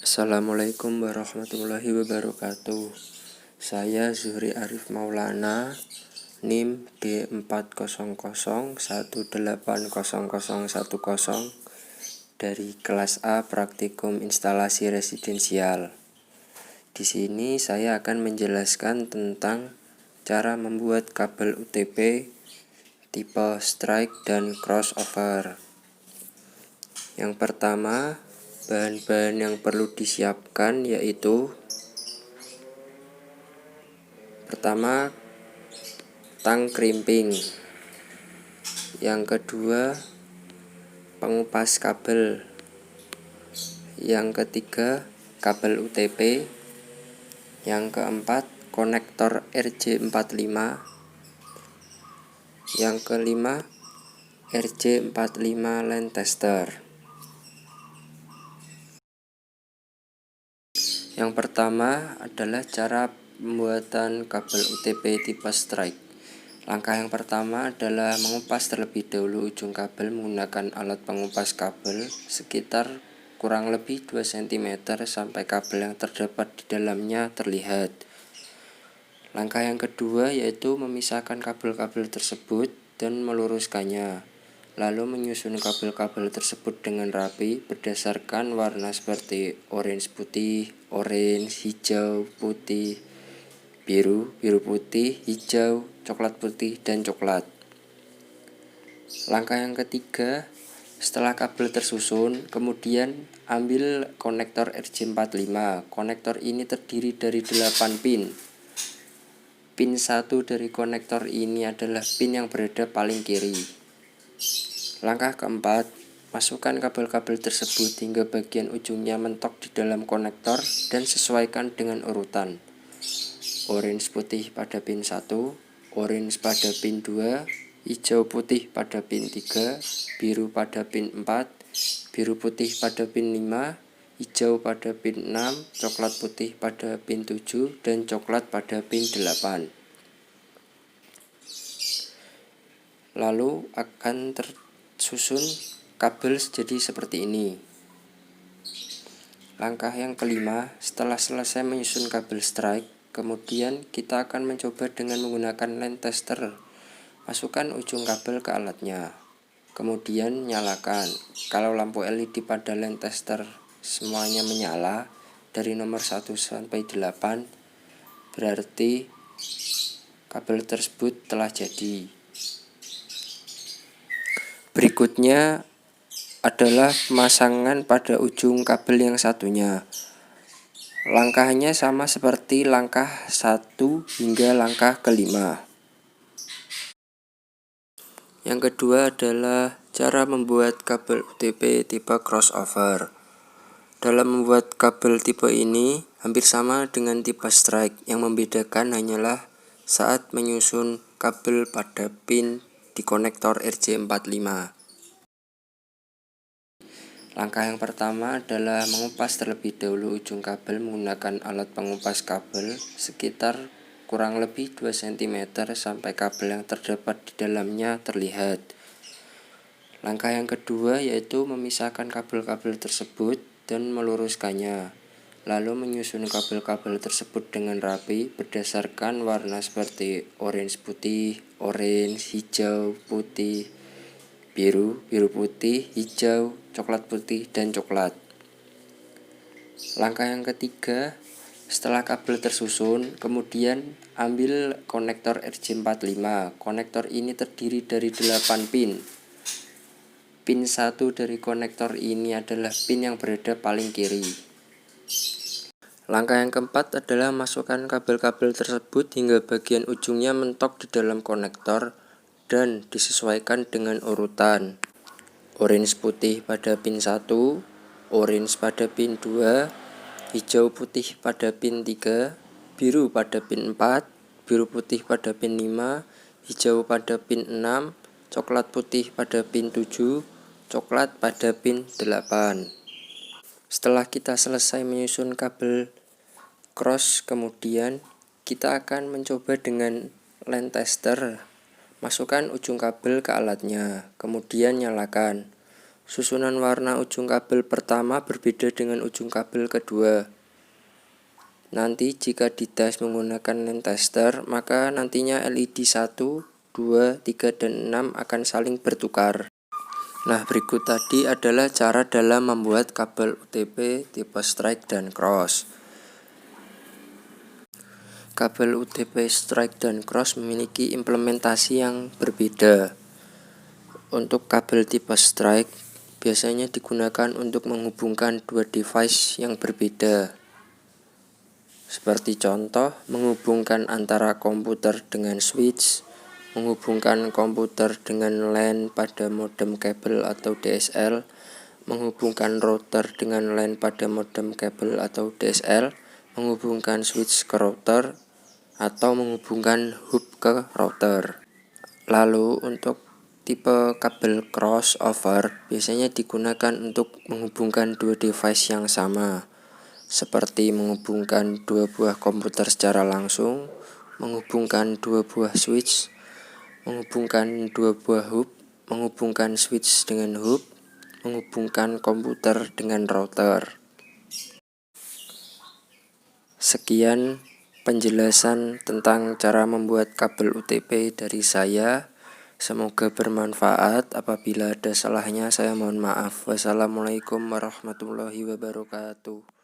Assalamualaikum warahmatullahi wabarakatuh. Saya Zuhri Arif Maulana, NIM D400180010 dari kelas A Praktikum Instalasi Residensial. Di sini saya akan menjelaskan tentang cara membuat kabel UTP tipe strike dan crossover. Yang pertama, bahan-bahan yang perlu disiapkan yaitu pertama, tang crimping. Yang kedua, pengupas kabel. Yang ketiga, kabel UTP. Yang keempat, konektor RJ45. Yang kelima, RJ45 line tester. Yang pertama adalah cara pembuatan kabel UTP tipe strike. Langkah yang pertama adalah mengupas terlebih dahulu ujung kabel menggunakan alat pengupas kabel sekitar kurang lebih 2 cm sampai kabel yang terdapat di dalamnya terlihat. Langkah yang kedua yaitu memisahkan kabel-kabel tersebut dan meluruskannya. Lalu menyusun kabel-kabel tersebut dengan rapi berdasarkan warna seperti orange putih, orange, hijau, putih, biru, biru putih, hijau, coklat putih, dan coklat. Langkah yang ketiga, setelah kabel tersusun, kemudian ambil konektor RJ45. Konektor ini terdiri dari 8 pin. Pin 1 dari konektor ini adalah pin yang berada paling kiri. Langkah keempat, masukkan kabel-kabel tersebut hingga bagian ujungnya mentok di dalam konektor dan sesuaikan dengan urutan. Orange putih pada pin 1, orange pada pin 2, hijau putih pada pin 3, biru pada pin 4, biru putih pada pin 5, hijau pada pin 6, coklat putih pada pin 7, dan coklat pada pin 8. Lalu akan tersusun kabel jadi seperti ini. Langkah yang kelima, setelah selesai menyusun kabel strike, kemudian kita akan mencoba dengan menggunakan line tester. Masukkan ujung kabel ke alatnya, kemudian nyalakan. Kalau lampu LED pada line tester semuanya menyala dari nomor 1 sampai 8, berarti kabel tersebut telah jadi. Berikutnya adalah pemasangan pada ujung kabel yang satunya. Langkahnya sama seperti langkah 1 hingga langkah kelima. Yang kedua adalah cara membuat kabel UTP tipe crossover. Dalam membuat kabel tipe ini hampir sama dengan tipe strike, yang membedakan hanyalah saat menyusun kabel pada pin di konektor RJ45. Langkah yang pertama adalah mengupas terlebih dahulu ujung kabel menggunakan alat pengupas kabel sekitar kurang lebih 2 cm sampai kabel yang terdapat di dalamnya terlihat. Langkah yang kedua yaitu memisahkan kabel-kabel tersebut dan meluruskannya. Lalu menyusun kabel-kabel tersebut dengan rapi berdasarkan warna seperti orange putih, orange, hijau, putih, biru, biru putih, hijau, coklat putih, dan coklat. Langkah yang ketiga, setelah kabel tersusun, kemudian ambil konektor RJ45. Konektor ini terdiri dari 8 pin. Pin 1 dari konektor ini adalah pin yang berada paling kiri. Langkah yang keempat adalah masukkan kabel-kabel tersebut hingga bagian ujungnya mentok di dalam konektor dan disesuaikan dengan urutan. Orange putih pada pin 1, orange pada pin 2, hijau putih pada pin 3, biru pada pin 4, biru putih pada pin 5, hijau pada pin 6, coklat putih pada pin 7, coklat pada pin 8. Setelah kita selesai menyusun kabel cross, kemudian kita akan mencoba dengan line tester. Masukkan ujung kabel ke alatnya, kemudian nyalakan. Susunan warna ujung kabel pertama berbeda dengan ujung kabel kedua. Nanti jika dites menggunakan lamp tester, maka nantinya LED 1, 2, 3, dan 6 akan saling bertukar. Nah, berikut tadi adalah cara dalam membuat kabel UTP tipe strike dan cross. Kabel UTP strike dan cross memiliki implementasi yang berbeda. Untuk kabel tipe strike, biasanya digunakan untuk menghubungkan dua device yang berbeda. Seperti contoh, menghubungkan antara komputer dengan switch, menghubungkan komputer dengan LAN pada modem kabel atau DSL, menghubungkan router dengan LAN pada modem kabel atau DSL, menghubungkan switch ke router, atau menghubungkan hub ke router. Lalu untuk tipe kabel crossover biasanya digunakan untuk menghubungkan dua device yang sama, seperti menghubungkan dua buah komputer secara langsung, menghubungkan dua buah switch, menghubungkan dua buah hub, menghubungkan switch dengan hub, menghubungkan komputer dengan router. Sekian penjelasan tentang cara membuat kabel UTP dari saya. Semoga bermanfaat. Apabila ada salahnya saya mohon maaf. Wassalamualaikum warahmatullahi wabarakatuh.